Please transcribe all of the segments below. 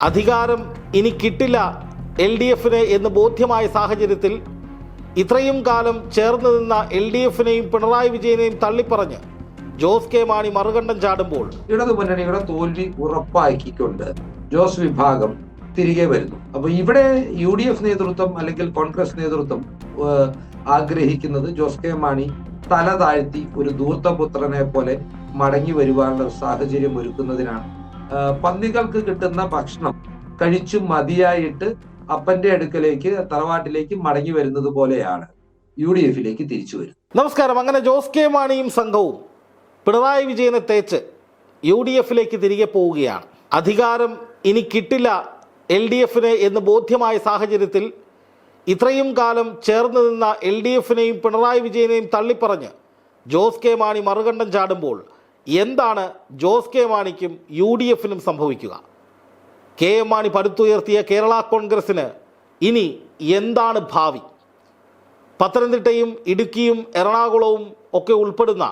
അധികാരം ഇനി കിട്ടില്ല എൽ ഡി എഫിന് എന്ന് ബോധ്യമായ സാഹചര്യത്തിൽ ഇത്രയും കാലം ചേർന്ന് നിന്ന എൽ ഡി എഫിനെയും പിണറായി വിജയനെയും തള്ളിപ്പറഞ്ഞ് ജോസ് കെ മാണി മറുകണ്ഠം ചാടുമ്പോൾ ഇടതുമുന്നണിയുടെ തോൽവി ഉറപ്പാക്കിക്കൊണ്ട് ജോസ് വിഭാഗം തിരികെ വരുന്നു. അപ്പൊ ഇവിടെ യു ഡി എഫ് നേതൃത്വം അല്ലെങ്കിൽ കോൺഗ്രസ് നേതൃത്വം ആഗ്രഹിക്കുന്നത് ജോസ് കെ മാണി തല താഴ്ത്തി ഒരു ധൂർത്തപുത്രനെ പോലെ മടങ്ങി വരുവാനുള്ള സാഹചര്യം ഒരുക്കുന്നതിനാണ്. പന്നികൾക്ക് കിട്ടുന്ന ഭക്ഷണം കഴിച്ചു മതിയായിട്ട് അപ്പന്റെ അടുക്കലേക്ക് തറവാട്ടിലേക്ക് മടങ്ങി വരുന്നത് പോലെയാണ് യു ഡി എഫിലേക്ക് തിരിച്ചു വരുന്നത്. നമസ്കാരം. അങ്ങനെ ജോസ് കെ മാണിയും സംഘവും പിണറായി വിജയനെ തേച്ച് യു ഡി എഫിലേക്ക് തിരികെ പോവുകയാണ്. അധികാരം ഇനി കിട്ടില്ല എൽ ഡി എഫിന് എന്ന് ബോധ്യമായ സാഹചര്യത്തിൽ ഇത്രയും കാലം ചേർന്ന് നിന്ന എൽ ഡി എഫിനെയും പിണറായി വിജയനെയും തള്ളിപ്പറഞ്ഞ് ജോസ് കെ മാണി മറുകണ്ഠം ചാടുമ്പോൾ എന്താണ് ജോസ് കെ മാണിക്കും യു ഡി എഫിനും സംഭവിക്കുക? കെ എം മാണി പടുത്തുയർത്തിയ കേരള കോൺഗ്രസിന് ഇനി എന്താണ് ഭാവി? പത്തനംതിട്ടയും ഇടുക്കിയും എറണാകുളവും ഒക്കെ ഉൾപ്പെടുന്ന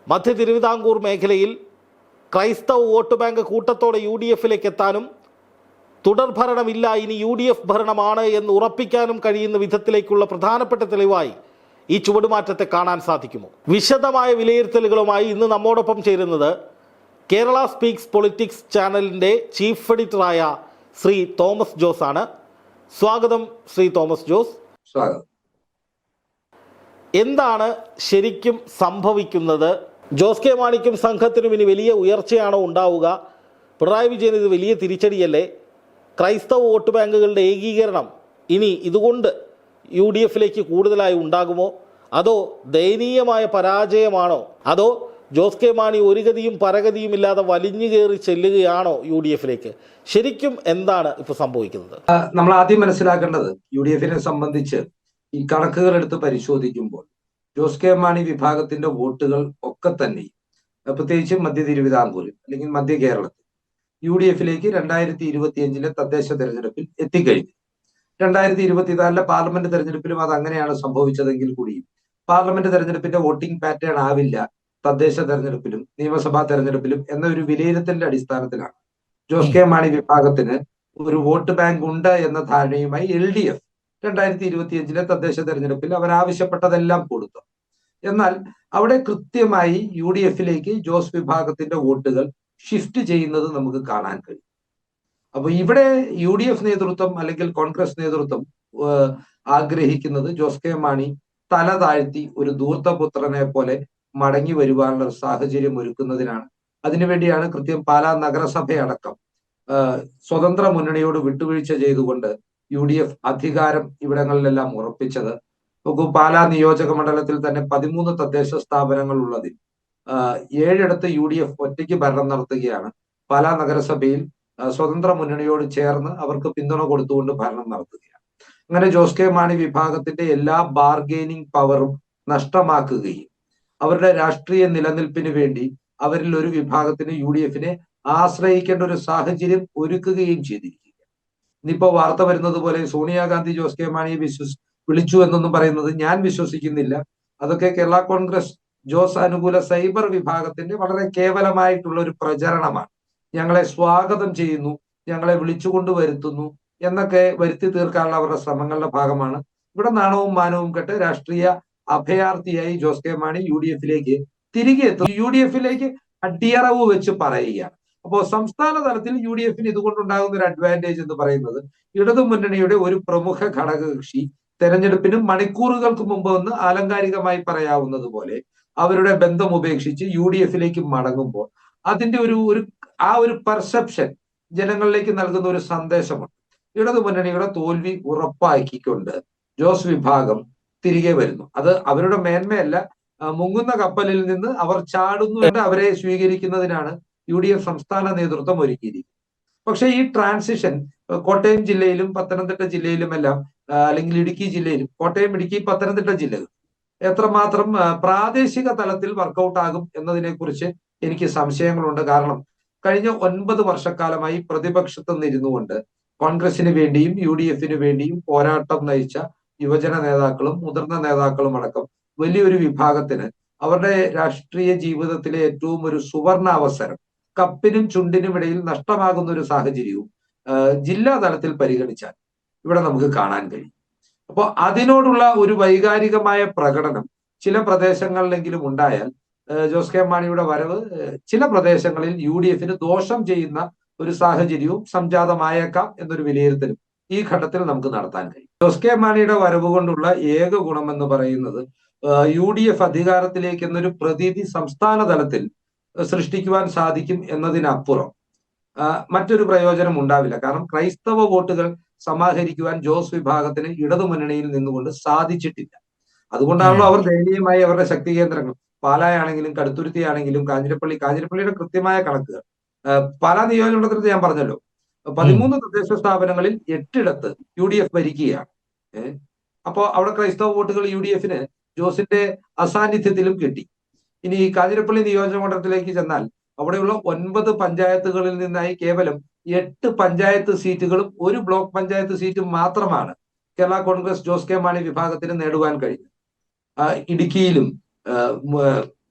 മധ്യ തിരുവിതാംകൂർ മേഖലയിൽ ക്രൈസ്തവ വോട്ട് ബാങ്ക് കൂട്ടത്തോടെ യു ഡി എഫിലേക്ക് എത്താനും തുടർഭരണമില്ല, ഇനി യു ഡി എഫ് ഭരണമാണ് എന്ന് ഉറപ്പിക്കാനും കഴിയുന്ന വിധത്തിലേക്കുള്ള പ്രധാനപ്പെട്ട തെളിവായി ഈ ചുവടുമാറ്റത്തെ കാണാൻ സാധിക്കുമോ? വിശദമായ വിലയിരുത്തലുകളുമായി ഇന്ന് നമ്മോടൊപ്പം ചേരുന്നത് കേരള സ്പീക്സ് പൊളിറ്റിക്സ് ചാനലിൻ്റെ ചീഫ് എഡിറ്ററായ ശ്രീ തോമസ് ജോസ് ആണ്. സ്വാഗതം ശ്രീ തോമസ് ജോസ്. സ്വാഗതം. എന്താണ് ശരിക്കും സംഭവിക്കുന്നത്? ജോസ് കെ മാണിക്കും സംഘത്തിനും ഇനി വലിയ ഉയർച്ചയാണോ ഉണ്ടാവുക? പിണറായി വിജയൻ ഇത് വലിയ തിരിച്ചടിയല്ലേ? ക്രൈസ്തവ വോട്ട് ബാങ്കുകളുടെ ഏകീകരണം ഇനി ഇതുകൊണ്ട് യു ഡി എഫിലേക്ക് കൂടുതലായി ഉണ്ടാകുമോ? അതോ ദയനീയമായ പരാജയമാണോ? അതോ ജോസ് കെ മാണി ഒരു ഗതിയും പരഗതിയും ഇല്ലാതെ വലിഞ്ഞു കയറി ചെല്ലുകയാണോ യു ഡി എഫിലേക്ക്? ശരിക്കും എന്താണ് ഇപ്പോൾ സംഭവിക്കുന്നത്? നമ്മൾ ആദ്യം മനസ്സിലാക്കേണ്ടത് യു ഡി എഫിനെ സംബന്ധിച്ച് ഈ കണക്കുകൾ എടുത്ത് പരിശോധിക്കുമ്പോൾ ജോസ് കെ മാണി വിഭാഗത്തിന്റെ വോട്ടുകൾ ഒക്കെ തന്നെ പ്രത്യേകിച്ച് മധ്യ തിരുവിതാംകൂറിൽ അല്ലെങ്കിൽ മധ്യ കേരളത്തിൽ യു ഡി എഫിലേക്ക് 2025 തദ്ദേശ തെരഞ്ഞെടുപ്പിൽ എത്തിക്കഴിഞ്ഞു. 2024 പാർലമെന്റ് തെരഞ്ഞെടുപ്പിലും അത് അങ്ങനെയാണ് സംഭവിച്ചതെങ്കിൽ കൂടിയും പാർലമെന്റ് തെരഞ്ഞെടുപ്പിന്റെ വോട്ടിംഗ് പാറ്റേൺ ആവില്ല തദ്ദേശ തെരഞ്ഞെടുപ്പിലും നിയമസഭാ തെരഞ്ഞെടുപ്പിലും എന്ന ഒരു വിലയിരുത്തലിന്റെ അടിസ്ഥാനത്തിലാണ് ജോസ് കെ മാണി വിഭാഗത്തിന് ഒരു വോട്ട് ബാങ്ക് ഉണ്ട് എന്ന ധാരണയുമായി എൽ ഡി എഫ് 2025 തദ്ദേശ തെരഞ്ഞെടുപ്പിൽ അവർ ആവശ്യപ്പെട്ടതെല്ലാം കൊടുത്തു. എന്നാൽ അവിടെ കൃത്യമായി യു ഡി എഫിലേക്ക് ജോസ് വിഭാഗത്തിന്റെ വോട്ടുകൾ ഷിഫ്റ്റ് ചെയ്യുന്നത് നമുക്ക് കാണാൻ കഴിയും. അപ്പൊ ഇവിടെ യു ഡി എഫ് നേതൃത്വം അല്ലെങ്കിൽ കോൺഗ്രസ് നേതൃത്വം ആഗ്രഹിക്കുന്നത് ജോസ് കെ മാണി തല താഴ്ത്തി ഒരു ധൂർത്തപുത്രനെ പോലെ മടങ്ങി വരുവാനുള്ള സാഹചര്യം ഒരുക്കുന്നതിനാണ്. അതിനുവേണ്ടിയാണ് കൃത്യം പാലാ നഗരസഭയടക്കം സ്വതന്ത്ര മുന്നണിയോട് വിട്ടുവീഴ്ച ചെയ്തുകൊണ്ട് യു ഡി എഫ് അധികാരം ഇവിടങ്ങളിലെല്ലാം ഉറപ്പിച്ചത്. നോക്കൂ, പാലാ നിയോജക മണ്ഡലത്തിൽ തന്നെ 13 തദ്ദേശ സ്ഥാപനങ്ങൾ ഉള്ളതിൽ 7 യു ഡി എഫ് ഒറ്റയ്ക്ക് ഭരണം നടത്തുകയാണ്. പാലാ നഗരസഭയിൽ സ്വതന്ത്ര മുന്നണിയോട് ചേർന്ന് അവർക്ക് പിന്തുണ കൊടുത്തുകൊണ്ട് ഭരണം നടത്തുകയാണ്. അങ്ങനെ ജോസ് കെ മാണി വിഭാഗത്തിന്റെ എല്ലാ ബാർഗെയിനിങ് പവറും നഷ്ടമാക്കുകയും അവരുടെ രാഷ്ട്രീയ നിലനിൽപ്പിന് വേണ്ടി അവരിൽ ഒരു വിഭാഗത്തിന് യു ഡി എഫിനെ ആശ്രയിക്കേണ്ട ഒരു സാഹചര്യം ഒരുക്കുകയും ചെയ്തിരിക്കുക. ഇന്നിപ്പോ വാർത്ത വരുന്നത് പോലെ സോണിയാഗാന്ധി ജോസ് കെ മാണിയെ വിളിച്ചു എന്നൊന്നും പറയുന്നത് ഞാൻ വിശ്വസിക്കുന്നില്ല. അതൊക്കെ കേരള കോൺഗ്രസ് ജോസ് അനുകൂല സൈബർ വിഭാഗത്തിന്റെ വളരെ കേവലമായിട്ടുള്ള ഒരു പ്രചരണമാണ്. ഞങ്ങളെ സ്വാഗതം ചെയ്യുന്നു, ഞങ്ങളെ വിളിച്ചുകൊണ്ട് വരുത്തുന്നു എന്നൊക്കെ വരുത്തി തീർക്കാനുള്ള അവരുടെ ശ്രമങ്ങളുടെ ഭാഗമാണ്. ഇവിടെ നാണവും മാനവും കെട്ട് രാഷ്ട്രീയ അഭയാർത്ഥിയായി Jose K Mani U D എഫിലേക്ക് തിരികെ എത്തും. യു ഡി എഫിലേക്ക് അടിയറവ് വെച്ച് പറയുകയാണ്. അപ്പോൾ സംസ്ഥാന തലത്തിൽ യു ഡി എഫിന് ഇതുകൊണ്ടുണ്ടാകുന്ന ഒരു അഡ്വാൻറ്റേജ് എന്ന് പറയുന്നത് ഇടതു മുന്നണിയുടെ ഒരു പ്രമുഖ ഘടകകക്ഷി തെരഞ്ഞെടുപ്പിന് മണിക്കൂറുകൾക്ക് മുമ്പ് ഒന്ന് ആലങ്കാരികമായി പറയാവുന്നത് പോലെ അവരുടെ ബന്ധം ഉപേക്ഷിച്ച് യു ഡി എഫിലേക്ക് മടങ്ങുമ്പോൾ അതിന്റെ ഒരു പെർസെപ്ഷൻ ജനങ്ങളിലേക്ക് നൽകുന്ന ഒരു സന്ദേശമുണ്ട്. ഇടതു മുന്നണിയുടെ തോൽവി ഉറപ്പാക്കിക്കൊണ്ട് ജോസ് വിഭാഗം തിരികെ വരുന്നു. അത് അവരുടെ മേന്മയല്ല, മുങ്ങുന്ന കപ്പലിൽ നിന്ന് അവർ ചാടുന്നു എന്ന് അവരെ സ്വീകരിക്കുന്നതിനാണ് യു ഡി എഫ് സംസ്ഥാന നേതൃത്വം ഒരുക്കിയിരിക്കുന്നത്. പക്ഷേ ഈ ട്രാൻസിഷൻ കോട്ടയം ജില്ലയിലും പത്തനംതിട്ട ജില്ലയിലുമെല്ലാം അല്ലെങ്കിൽ ഇടുക്കി ജില്ലയിലും, കോട്ടയം, ഇടുക്കി, പത്തനംതിട്ട ജില്ലകൾ എത്രമാത്രം പ്രാദേശിക തലത്തിൽ വർക്കൗട്ട് ആകും എന്നതിനെ കുറിച്ച് എനിക്ക് സംശയങ്ങളുണ്ട്. കാരണം കഴിഞ്ഞ 9 വർഷക്കാലമായി പ്രതിപക്ഷത്ത് നിന്നിരുന്നു കൊണ്ട് കോൺഗ്രസിന് വേണ്ടിയും യു ഡി എഫിന് വേണ്ടിയും പോരാട്ടം നയിച്ച യുവജന നേതാക്കളും മുതിർന്ന നേതാക്കളും അടക്കം വലിയൊരു വിഭാഗത്തിന് അവരുടെ രാഷ്ട്രീയ ജീവിതത്തിലെ ഏറ്റവും ഒരു സുവർണ അവസരം കപ്പിനും ചുണ്ടിനും ഇടയിൽ നഷ്ടമാകുന്ന ഒരു സാഹചര്യവും ജില്ലാ തലത്തിൽ പരിഗണിച്ചാൽ ഇവിടെ നമുക്ക് കാണാൻ കഴിയും. അപ്പോൾ അതിനോടുള്ള ഒരു വൈകാരികമായ പ്രകടനം ചില പ്രദേശങ്ങളിലെങ്കിലും ഉണ്ടായാൽ ജോസ് കെ മാണിയുടെ വരവ് ചില പ്രദേശങ്ങളിൽ UDF ദോഷം ചെയ്യുന്ന ഒരു സാഹചര്യവും സംജാതമായേക്കാം എന്നൊരു വിലയിരുത്തലും ഈ ഘട്ടത്തിൽ നമുക്ക് നടത്താൻ കഴിയും. ജോസ് കെ മാണിയുടെ വരവ് കൊണ്ടുള്ള ഏക ഗുണം എന്ന് പറയുന്നത് UDF അധികാരത്തിലേക്ക് എന്നൊരു പ്രതീതി സംസ്ഥാന തലത്തിൽ സൃഷ്ടിക്കുവാൻ സാധിക്കും എന്നതിനപ്പുറം മറ്റൊരു പ്രയോജനം ഉണ്ടാവില്ല. കാരണം ക്രൈസ്തവ വോട്ടുകൾ സമാഹരിക്കുവാൻ ജോസ് വിഭാഗത്തിന് ഇടതുമുന്നണിയിൽ നിന്നുകൊണ്ട് സാധിച്ചിട്ടില്ല. അതുകൊണ്ടാണല്ലോ അവർ ദയനീയമായി അവരുടെ ശക്തി കേന്ദ്രങ്ങൾ പാലായാണെങ്കിലും കടുത്തുരുത്തിയാണെങ്കിലും കാഞ്ഞിരപ്പള്ളിയുടെ കൃത്യമായ കണക്കുകൾ പാലാ നിയോജകമണ്ഡലത്തിൽ ഞാൻ പറഞ്ഞല്ലോ, 13 തദ്ദേശ സ്ഥാപനങ്ങളിൽ 8 UDF ഭരിക്കുകയാണ്. അപ്പോ അവിടെ ക്രൈസ്തവ വോട്ടുകൾ UDF ജോസിന്റെ അസാന്നിധ്യത്തിലും കിട്ടി. ഇനി കാഞ്ഞിരപ്പള്ളി നിയോജക മണ്ഡലത്തിലേക്ക് ചെന്നാൽ അവിടെയുള്ള 9 പഞ്ചായത്തുകളിൽ നിന്നായി കേവലം 8 പഞ്ചായത്ത് സീറ്റുകളും 1 ബ്ലോക്ക് പഞ്ചായത്ത് സീറ്റും മാത്രമാണ് കേരള കോൺഗ്രസ് ജോസ് കെ മാണി വിഭാഗത്തിന് നേടുവാൻ കഴിഞ്ഞത്. ഇടുക്കിയിലും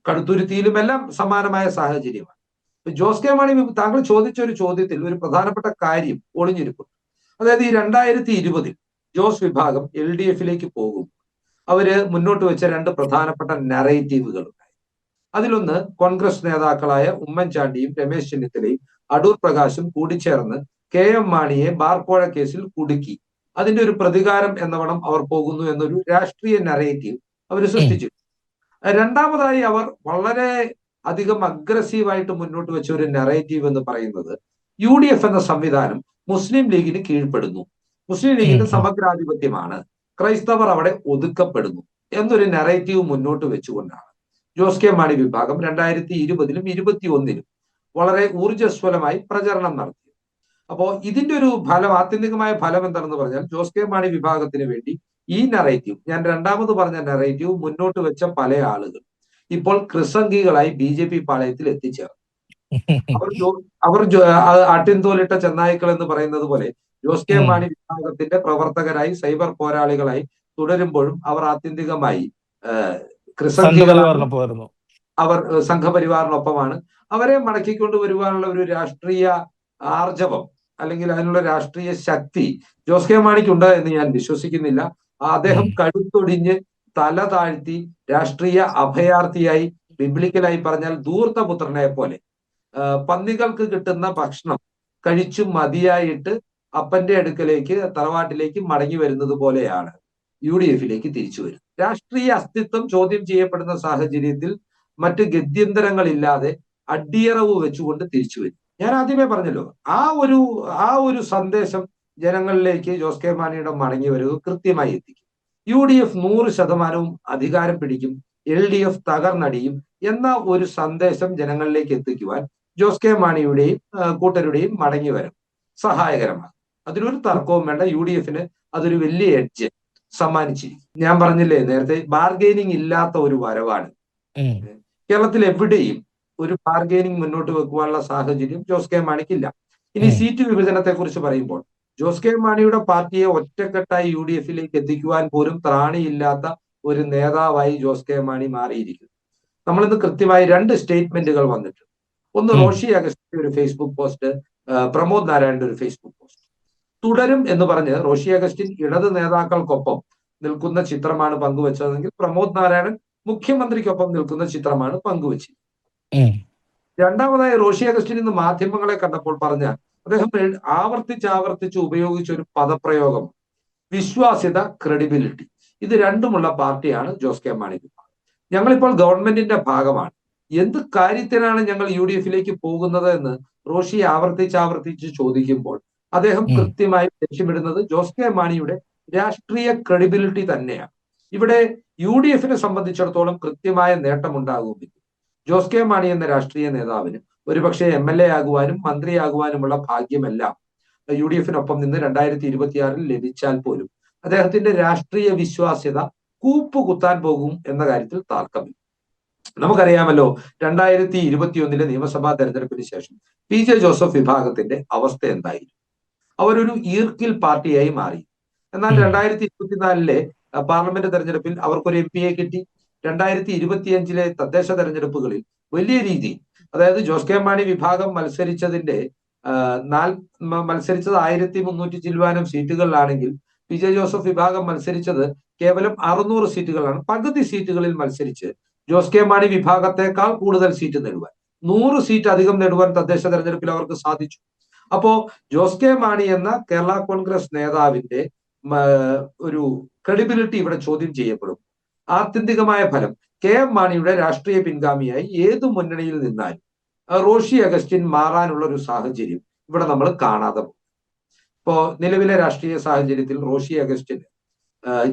കടുത്തുരുത്തിയിലും എല്ലാം സമാനമായ സാഹചര്യമാണ്. ജോസ് കെ മാണി താങ്കൾ ചോദിച്ച ഒരു ചോദ്യത്തിൽ ഒരു പ്രധാനപ്പെട്ട കാര്യം ഒളിഞ്ഞിരിപ്പുണ്ട്. അതായത് ഈ 2020 ജോസ് വിഭാഗം LDF പോകും. അവര് മുന്നോട്ട് വെച്ച 2 പ്രധാനപ്പെട്ട നറേറ്റീവുകൾ ഉണ്ടായി. അതിലൊന്ന് കോൺഗ്രസ് നേതാക്കളായ ഉമ്മൻചാണ്ടിയും രമേശ് ചെന്നിത്തലയും അടൂർ പ്രകാശും കൂടിച്ചേർന്ന് KM മാണിയെ ബാർക്കോഴ കേസിൽ കുടുക്കി, അതിന്റെ ഒരു പ്രതികാരം എന്നവണ്ണം അവർ പോകുന്നു എന്നൊരു രാഷ്ട്രീയ നറേറ്റീവ് അവർ സൃഷ്ടിച്ചു. രണ്ടാമതായി അവർ വളരെ അധികം അഗ്രസീവായിട്ട് മുന്നോട്ട് വെച്ച ഒരു നറേറ്റീവ് എന്ന് പറയുന്നത് UDF എന്ന സംവിധാനം മുസ്ലിം ലീഗിന് കീഴ്പ്പെടുന്നു, മുസ്ലിം ലീഗിന്റെ സമഗ്രാധിപത്യമാണ്, ക്രൈസ്തവർ അവിടെ ഒതുക്കപ്പെടുന്നു എന്നൊരു നറേറ്റീവ് മുന്നോട്ട് വെച്ചുകൊണ്ടാണ് ജോസ് കെ മാണി വിഭാഗം 2020-ലും 2021-ലും വളരെ ഊർജ്ജസ്വലമായി പ്രചരണം നടത്തി. അപ്പോ ഇതിന്റെ ഒരു ഫലം, ആത്യന്തികമായ ഫലം എന്താണെന്ന് പറഞ്ഞാൽ ജോസ് കെ മാണി വിഭാഗത്തിന് വേണ്ടി ഈ നറേറ്റീവ്, ഞാൻ രണ്ടാമത് പറഞ്ഞ നറേറ്റീവ് മുന്നോട്ട് വെച്ച പല ആളുകൾ ഇപ്പോൾ കൃസംഗികളായി BJP പാളയത്തിൽ എത്തിച്ചേർന്നു. അവർ ആട്ടിൻതോലിട്ട ചെന്നായ്ക്കൾ എന്ന് പറയുന്നത് പോലെ ജോസ് കെ മാണി വിഭാഗത്തിന്റെ പ്രവർത്തകരായി സൈബർ പോരാളികളായി തുടരുമ്പോഴും അവർ ആത്യന്തികമായി കൃസംഗികളാണ്, അവർ സംഘപരിവാറിനൊപ്പമാണ്. അവരെ മടക്കിക്കൊണ്ട് വരുവാനുള്ള ഒരു രാഷ്ട്രീയ ആർജവം അല്ലെങ്കിൽ അതിനുള്ള രാഷ്ട്രീയ ശക്തി ജോസ് കെ മാണിക്കുണ്ട് എന്ന് ഞാൻ വിശ്വസിക്കുന്നില്ല. അദ്ദേഹം കഴുത്തൊടിഞ്ഞ് തല താഴ്ത്തി രാഷ്ട്രീയ അഭയാർത്ഥിയായി, ബിബ്ലിക്കലായി പറഞ്ഞാൽ ധൂർത്തപുത്രനെ പോലെ പന്നികൾക്ക് കിട്ടുന്ന ഭക്ഷണം കഴിച്ചു മതിയായിട്ട് അപ്പന്റെ അടുക്കലേക്ക് തറവാട്ടിലേക്ക് മടങ്ങി വരുന്നത് പോലെയാണ് UDF തിരിച്ചു വരും. രാഷ്ട്രീയ അസ്തിത്വം ചോദ്യം ചെയ്യപ്പെടുന്ന സാഹചര്യത്തിൽ മറ്റ് ഗത്യന്തരങ്ങളില്ലാതെ അടിയറവ് വെച്ചുകൊണ്ട് തിരിച്ചു വരും. ഞാൻ ആദ്യമേ പറഞ്ഞല്ലോ, ആ ഒരു സന്ദേശം ജനങ്ങളിലേക്ക് ജോസ് കെ മാണിയുടെ മടങ്ങി വരവ് കൃത്യമായി എത്തിക്കും. UDF 100% അധികാരം പിടിക്കും, LDF തകർന്നടിയും എന്ന ഒരു സന്ദേശം ജനങ്ങളിലേക്ക് എത്തിക്കുവാൻ ജോസ് കെ മാണിയുടെയും കൂട്ടരുടെയും മടങ്ങി വരും സഹായകരമാണ്. അതിലൊരു തർക്കവും വേണ്ട. UDF അതൊരു വലിയ എഡ്ജ് സമ്മാനിച്ചിരിക്കും. ഞാൻ പറഞ്ഞില്ലേ നേരത്തെ, ബാർഗെയിനിങ് ഇല്ലാത്ത ഒരു വരവാണ്. കേരളത്തിൽ എവിടെയും ഒരു ബാർഗെയിനിങ് മുന്നോട്ട് വെക്കുവാനുള്ള സാഹചര്യം ജോസ് കെ മാണിക്കില്ല. ഇനി സീറ്റ് വിഭജനത്തെ കുറിച്ച് പറയുമ്പോൾ ജോസ് കെ മാണിയുടെ പാർട്ടിയെ ഒറ്റക്കെട്ടായി UDF എത്തിക്കുവാൻ പോലും ത്രാണിയില്ലാത്ത ഒരു നേതാവായി ജോസ് കെ മാണി മാറിയിരിക്കുന്നു. നമ്മളിന്ന് കൃത്യമായി 2 സ്റ്റേറ്റ്മെന്റുകൾ വന്നിട്ടുണ്ട്. ഒന്ന് റോഷി അഗസ്റ്റിന്റെ ഒരു ഫേസ്ബുക്ക് പോസ്റ്റ്, പ്രമോദ് നാരായണന്റെ ഒരു ഫേസ്ബുക്ക് പോസ്റ്റ്. തുടരും എന്ന് പറഞ്ഞ് റോഷി അഗസ്റ്റിൻ ഇടത് നേതാക്കൾക്കൊപ്പം നിൽക്കുന്ന ചിത്രമാണ് പങ്കുവച്ചതെങ്കിൽ പ്രമോദ് നാരായണൻ മുഖ്യമന്ത്രിക്കൊപ്പം നിൽക്കുന്ന ചിത്രമാണ് പങ്കുവച്ചത്. രണ്ടാമതായി റോഷി അഗസ്റ്റിൻ ഇന്ന് മാധ്യമങ്ങളെ കണ്ടപ്പോൾ പറഞ്ഞ, അദ്ദേഹം ആവർത്തിച്ച് ഉപയോഗിച്ച ഒരു പദപ്രയോഗം വിശ്വാസ്യത, ക്രെഡിബിലിറ്റി. ഇത് രണ്ടുമുള്ള പാർട്ടിയാണ് ജോസ് കെ മാണി വിഭാഗം. ഞങ്ങളിപ്പോൾ ഗവൺമെന്റിന്റെ ഭാഗമാണ്, എന്ത് കാര്യത്തിനാണ് ഞങ്ങൾ UDF പോകുന്നത് എന്ന് റോഷി ആവർത്തിച്ച് ചോദിക്കുമ്പോൾ അദ്ദേഹം കൃത്യമായി ലക്ഷ്യമിടുന്നത് ജോസ് കെ മാണിയുടെ രാഷ്ട്രീയ ക്രെഡിബിലിറ്റി തന്നെയാണ്. ഇവിടെ UDF സംബന്ധിച്ചിടത്തോളം കൃത്യമായ നേട്ടമുണ്ടാകുമെങ്കിൽ ജോസ് കെ മാണി എന്ന രാഷ്ട്രീയ നേതാവിന് ഒരുപക്ഷെ MLA ആകുവാനും മന്ത്രിയാകുവാനുമുള്ള ഭാഗ്യമെല്ലാം UDF നിന്ന് 2026 ലഭിച്ചാൽ പോലും അദ്ദേഹത്തിന്റെ രാഷ്ട്രീയ വിശ്വാസ്യത കൂപ്പുകുത്താൻ പോകും എന്ന കാര്യത്തിൽ തർക്കമില്ല. നമുക്കറിയാമല്ലോ 2021 നിയമസഭാ തെരഞ്ഞെടുപ്പിന് ശേഷം PJ ജോസഫ് വിഭാഗത്തിന്റെ അവസ്ഥ എന്തായിരുന്നു. അവരൊരു ഈർക്കിൽ പാർട്ടിയായി മാറി. എന്നാൽ 2024 പാർലമെന്റ് തെരഞ്ഞെടുപ്പിൽ അവർക്കൊരു MP കിട്ടി. 2025 തദ്ദേശ തെരഞ്ഞെടുപ്പുകളിൽ വലിയ രീതിയിൽ, അതായത് ജോസ് കെ മാണി വിഭാഗം മത്സരിച്ചതിന്റെ മത്സരിച്ചത് 1300 ചില്ലുവാനം സീറ്റുകളിലാണെങ്കിൽ പി ജെ ജോസഫ് വിഭാഗം മത്സരിച്ചത് കേവലം 600 സീറ്റുകളാണ്. പകുതി സീറ്റുകളിൽ മത്സരിച്ച് ജോസ് കെ മാണി വിഭാഗത്തെക്കാൾ കൂടുതൽ സീറ്റ് നേടുവാൻ, 100 സീറ്റ് അധികം നേടുവാൻ തദ്ദേശ തെരഞ്ഞെടുപ്പിൽ അവർക്ക് സാധിച്ചു. അപ്പോ ജോസ് കെ മാണി എന്ന കേരള കോൺഗ്രസ് നേതാവിന്റെ ഒരു ക്രെഡിബിലിറ്റി ഇവിടെ ചോദ്യം ചെയ്യപ്പെടും. ആത്യന്തികമായ ഫലം കെ എം മാണിയുടെ രാഷ്ട്രീയ പിൻഗാമിയായി ഏതു മുന്നണിയിൽ നിന്നാലും റോഷി അഗസ്റ്റിൻ മാറാനുള്ള ഒരു സാഹചര്യം ഇവിടെ നമ്മൾ കാണാതെ പോകും. ഇപ്പോ നിലവിലെ രാഷ്ട്രീയ സാഹചര്യത്തിൽ റോഷി അഗസ്റ്റിൻ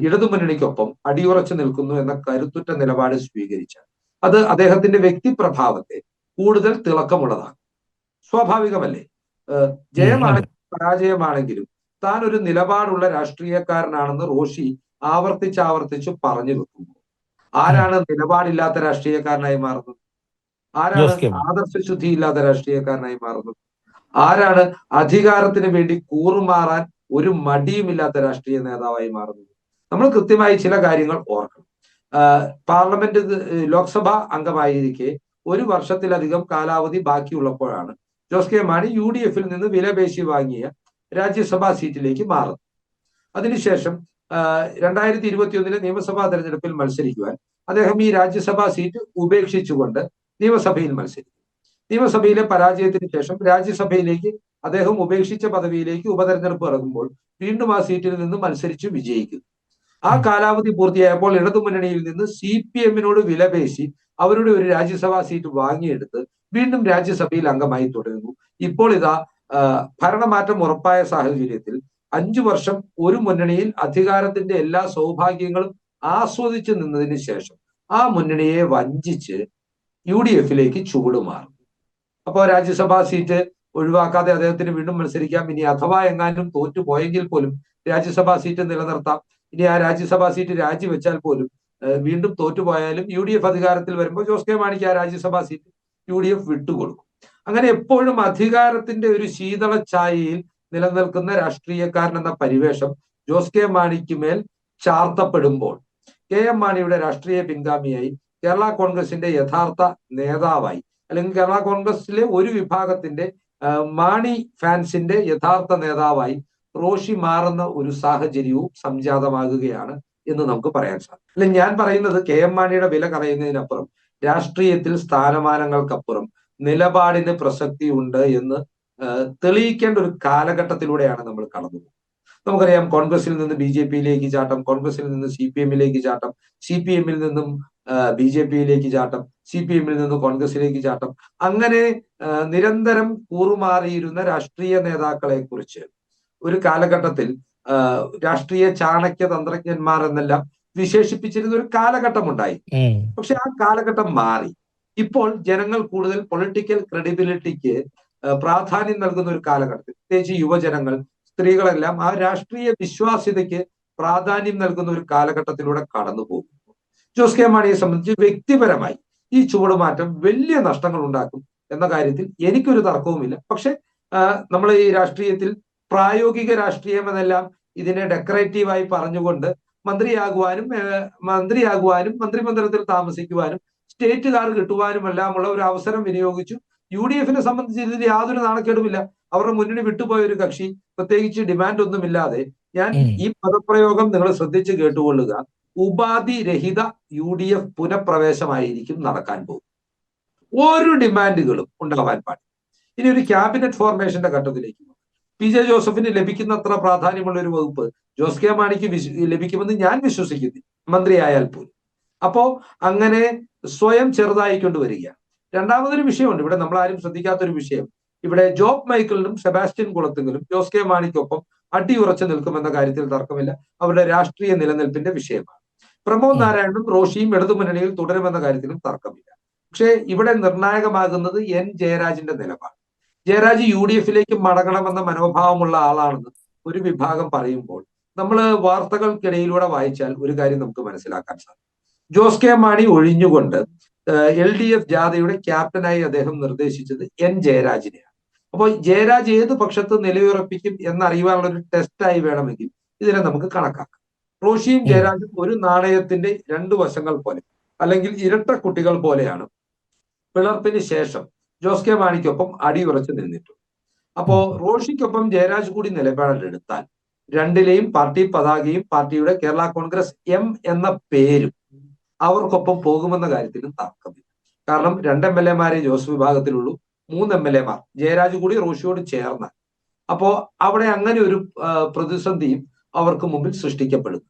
ഇടതുമുന്നണിക്കൊപ്പം അടിയുറച്ചു നിൽക്കുന്നു എന്ന കരുത്തുറ്റ നിലപാട് സ്വീകരിച്ചാൽ അത് അദ്ദേഹത്തിന്റെ വ്യക്തിപ്രഭാവത്തെ കൂടുതൽ തിളക്കമുള്ളതാണ്. സ്വാഭാവികമല്ലേ? ജയമാണെങ്കിലും പരാജയമാണെങ്കിലും താൻ ഒരു നിലപാടുള്ള രാഷ്ട്രീയക്കാരനാണെന്ന് റോഷി ആവർത്തിച്ച് പറഞ്ഞു വെക്കുമ്പോൾ ആരാണ് നിലപാടില്ലാത്ത രാഷ്ട്രീയക്കാരനായി മാറുന്നത്? ആരാണ് ആദർശശുദ്ധി ഇല്ലാത്ത രാഷ്ട്രീയക്കാരനായി മാറുന്നത്? ആരാണ് അധികാരത്തിന് വേണ്ടി കൂറുമാറാൻ ഒരു മടിയുമില്ലാത്ത രാഷ്ട്രീയ നേതാവായി മാറുന്നത്? നമ്മൾ കൃത്യമായി ചില കാര്യങ്ങൾ ഓർക്കണം. പാർലമെന്റ് ലോക്സഭാ അംഗമായിരിക്കെ 1 വർഷത്തിലധികം കാലാവധി ബാക്കിയുള്ളപ്പോഴാണ് ജോസ് കെ മാണി UDF-ൽ നിന്ന് വിലപേശി വാങ്ങിയ രാജ്യസഭാ സീറ്റിലേക്ക് മാറുന്നത്. അതിനുശേഷം 2021 നിയമസഭാ തെരഞ്ഞെടുപ്പിൽ മത്സരിക്കുവാൻ അദ്ദേഹം ഈ രാജ്യസഭാ സീറ്റ് ഉപേക്ഷിച്ചുകൊണ്ട് നിയമസഭയിൽ മത്സരിക്കും. നിയമസഭയിലെ പരാജയത്തിന് ശേഷം രാജ്യസഭയിലേക്ക് അദ്ദേഹം ഉപേക്ഷിച്ച പദവിയിലേക്ക് ഉപതെരഞ്ഞെടുപ്പ് ഇറങ്ങുമ്പോൾ വീണ്ടും ആ സീറ്റിൽ നിന്ന് മത്സരിച്ച് വിജയിക്കുന്നു. ആ കാലാവധി പൂർത്തിയായപ്പോൾ ഇടതുമുന്നണിയിൽ നിന്ന് CPM-നോട് വിലപേശി അവരുടെ ഒരു രാജ്യസഭാ സീറ്റ് വാങ്ങിയെടുത്ത് വീണ്ടും രാജ്യസഭയിൽ അംഗമായി തുടരുന്നു. ഇപ്പോൾ ഇതാ ഭരണമാറ്റം ഉറപ്പായ സാഹചര്യത്തിൽ 5 വർഷം ഒരു മുന്നണിയിൽ അധികാരത്തിന്റെ എല്ലാ സൗഭാഗ്യങ്ങളും ആസ്വദിച്ചു നിന്നതിന് ശേഷം ആ മുന്നണിയെ വഞ്ചിച്ച് UDF-ലേക്ക് ചൂടുമാറും. അപ്പോൾ രാജ്യസഭാ സീറ്റ് ഒഴിവാക്കാതെ അദ്ദേഹത്തിന് വീണ്ടും മത്സരിക്കാം. ഇനി അഥവാ എങ്ങാനും തോറ്റുപോയെങ്കിൽ പോലും രാജ്യസഭാ സീറ്റ് നിലനിർത്താം. ഇനി ആ രാജ്യസഭാ സീറ്റ് രാജിവെച്ചാൽ പോലും വീണ്ടും തോറ്റുപോയാലും UDF അധികാരത്തിൽ വരുമ്പോൾ ജോസ് കെ മാണിക്ക് ആ രാജ്യസഭാ സീറ്റ് UDF വിട്ടുകൊടുക്കും. അങ്ങനെ എപ്പോഴും അധികാരത്തിന്റെ ഒരു ശീതള ഛായയിൽ നിലനിൽക്കുന്ന രാഷ്ട്രീയക്കാരൻ എന്ന പരിവേഷം ജോസ് കെ മാണിക്ക് മേൽ ചാർത്തപ്പെടുമ്പോൾ കെ എം മാണിയുടെ രാഷ്ട്രീയ പിൻഗാമിയായി കേരള കോൺഗ്രസിന്റെ യഥാർത്ഥ നേതാവായി, അല്ലെങ്കിൽ കേരള കോൺഗ്രസിലെ ഒരു വിഭാഗത്തിന്റെ മാണി ഫാൻസിന്റെ യഥാർത്ഥ നേതാവായി റോഷി മാറുന്ന ഒരു സാഹചര്യവും സംജാതമാകുകയാണ് എന്ന് നമുക്ക് പറയാൻ സാധിക്കും. അല്ലെ, ഞാൻ പറയുന്നത് കെ എം മാണിയുടെ വില കളയുന്നതിനപ്പുറം രാഷ്ട്രീയത്തിൽ സ്ഥാനമാനങ്ങൾക്കപ്പുറം നിലപാടിന് പ്രസക്തി ഉണ്ട് എന്ന് തെളിയിക്കേണ്ട ഒരു കാലഘട്ടത്തിലൂടെയാണ് നമ്മൾ കടന്നു പോകുന്നത്. നമുക്കറിയാം, കോൺഗ്രസിൽ നിന്ന് BJP-യിലേക്ക് ചാട്ടം, കോൺഗ്രസിൽ നിന്ന് CPM-ലേക്ക് ചാട്ടം, CPM-ൽ നിന്നും BJP-യിലേക്ക് ചാട്ടം, CPM-ൽ നിന്ന് കോൺഗ്രസിലേക്ക് ചാട്ടം. അങ്ങനെ നിരന്തരം കൂറുമാറിയിരുന്ന രാഷ്ട്രീയ നേതാക്കളെ കുറിച്ച് ഒരു കാലഘട്ടത്തിൽ രാഷ്ട്രീയ ചാണക്യ തന്ത്രജ്ഞന്മാർ എന്നെല്ലാം വിശേഷിപ്പിച്ചിരുന്ന ഒരു കാലഘട്ടം ഉണ്ടായി. പക്ഷെ ആ കാലഘട്ടം മാറി. ഇപ്പോൾ ജനങ്ങൾ കൂടുതൽ പൊളിറ്റിക്കൽ ക്രെഡിബിലിറ്റിക്ക് പ്രാധാന്യം നൽകുന്ന ഒരു കാലഘട്ടത്തിൽ, പ്രത്യേകിച്ച് യുവജനങ്ങൾ, സ്ത്രീകളെല്ലാം ആ രാഷ്ട്രീയ വിശ്വാസ്യതയ്ക്ക് പ്രാധാന്യം നൽകുന്ന ഒരു കാലഘട്ടത്തിലൂടെ കടന്നു പോകുന്നു. ജോസ് കെ മാണിയെ സംബന്ധിച്ച് വ്യക്തിപരമായി ഈ ചുവടുമാറ്റം വലിയ നഷ്ടങ്ങൾ ഉണ്ടാക്കും എന്ന കാര്യത്തിൽ എനിക്കൊരു തർക്കവുമില്ല. പക്ഷെ നമ്മൾ ഈ രാഷ്ട്രീയത്തിൽ പ്രായോഗിക രാഷ്ട്രീയം എന്നെല്ലാം ഇതിനെ ഡെക്കറേറ്റീവായി പറഞ്ഞുകൊണ്ട് മന്ത്രിയാകുവാനും മന്ത്രിമന്ദിരത്തിൽ താമസിക്കുവാനും സ്റ്റേറ്റുകാർ കിട്ടുവാനും എല്ലാമുള്ള ഒരു അവസരം വിനിയോഗിച്ചു. UDF-നെ സംബന്ധിച്ച് ഇതിൽ യാതൊരു നാണക്കേടുമില്ല. അവരുടെ മുന്നണി വിട്ടുപോയ ഒരു കക്ഷി, പ്രത്യേകിച്ച് ഡിമാൻഡ് ഒന്നുമില്ലാതെ, ഞാൻ ഈ പദപ്രയോഗം നിങ്ങൾ ശ്രദ്ധിച്ച് കേട്ടുകൊള്ളുക, ഉപാധി രഹിത UDF പുനഃപ്രവേശമായിരിക്കും നടക്കാൻ പോകും. ഒരു ഡിമാൻഡുകളും ഉണ്ടാവാൻ പാടില്ല. ഇനി ഒരു ക്യാബിനറ്റ് ഫോർമേഷന്റെ ഘട്ടത്തിലേക്ക് PJ ജോസഫിന് ലഭിക്കുന്നത്ര പ്രാധാന്യമുള്ള ഒരു വകുപ്പ് ജോസ് കെ മാണിക്ക് ലഭിക്കുമെന്ന് ഞാൻ വിശ്വസിക്കുന്നു, മന്ത്രിയായാൽ പോലും. അപ്പോ അങ്ങനെ സ്വയം ചെറുതായിക്കൊണ്ടുവരികയാണ്. രണ്ടാമതൊരു വിഷയമുണ്ട് ഇവിടെ, നമ്മൾ ആരും ശ്രദ്ധിക്കാത്തൊരു വിഷയം. ഇവിടെ ജോബ് മൈക്കിളിനും സെബാസ്റ്റ്യൻ കുളത്തുങ്കലും ജോസ് കെ മാണിക്കൊപ്പം അടിയുറച്ചു നിൽക്കുമെന്ന കാര്യത്തിൽ തർക്കമില്ല. അവരുടെ രാഷ്ട്രീയ നിലനിൽപ്പിന്റെ വിഷയമാണ്. പ്രമോദ് നാരായണനും റോഷിയും ഇടതുമുന്നണിയിൽ തുടരുമെന്ന കാര്യത്തിലും തർക്കമില്ല. പക്ഷേ ഇവിടെ നിർണായകമാകുന്നത് N ജയരാജിന്റെ നിലപാട്. ജയരാജ് UDF-ലേക്ക് മടങ്ങണമെന്ന മനോഭാവമുള്ള ആളാണെന്ന് ഒരു വിഭാഗം പറയുമ്പോൾ നമ്മൾ വാർത്തകൾക്കിടയിലൂടെ വായിച്ചാൽ ഒരു കാര്യം നമുക്ക് മനസ്സിലാക്കാൻ സാധിക്കും. ജോസ് കെ മാണി ഒഴിഞ്ഞുകൊണ്ട് LDF ജാഥയുടെ ക്യാപ്റ്റനായി അദ്ദേഹം നിർദ്ദേശിച്ചത് N ജയരാജിനെയാണ്. അപ്പോൾ ജയരാജ് ഏത് പക്ഷത്ത് നിലയുറപ്പിക്കും എന്നറിയുവാനുള്ള ഒരു ടെസ്റ്റായി വേണമെങ്കിൽ ഇതിനെ നമുക്ക് കണക്കാക്കാം. റോഷിയും ജയരാജും ഒരു നാണയത്തിന്റെ 2 വശങ്ങൾ പോലെ, അല്ലെങ്കിൽ ഇരട്ട കുട്ടികൾ പോലെയാണ് പിളർപ്പിന് ശേഷം ജോസ് കെ മാണിക്കൊപ്പം അടിയുറച്ച് നിന്നിട്ടുണ്ട്. അപ്പോ റോഷിക്കൊപ്പം ജയരാജ് കൂടി നിലപാടെടുത്താൽ രണ്ടിലെയും പാർട്ടി പതാകയും പാർട്ടിയുടെ കേരള കോൺഗ്രസ് എം എന്ന പേരും അവർക്കൊപ്പം പോകുമെന്ന കാര്യത്തിലും തർക്കമില്ല. കാരണം 2 MLA-മാരെ ജോസ് വിഭാഗത്തിലുള്ളൂ, 3 MLA-മാർ ജയരാജ് കൂടി റോഷിയോട് ചേർന്നാൽ അപ്പോ അവിടെ അങ്ങനെ ഒരു പ്രതിസന്ധിയും അവർക്ക് മുമ്പിൽ സൃഷ്ടിക്കപ്പെടുന്നു.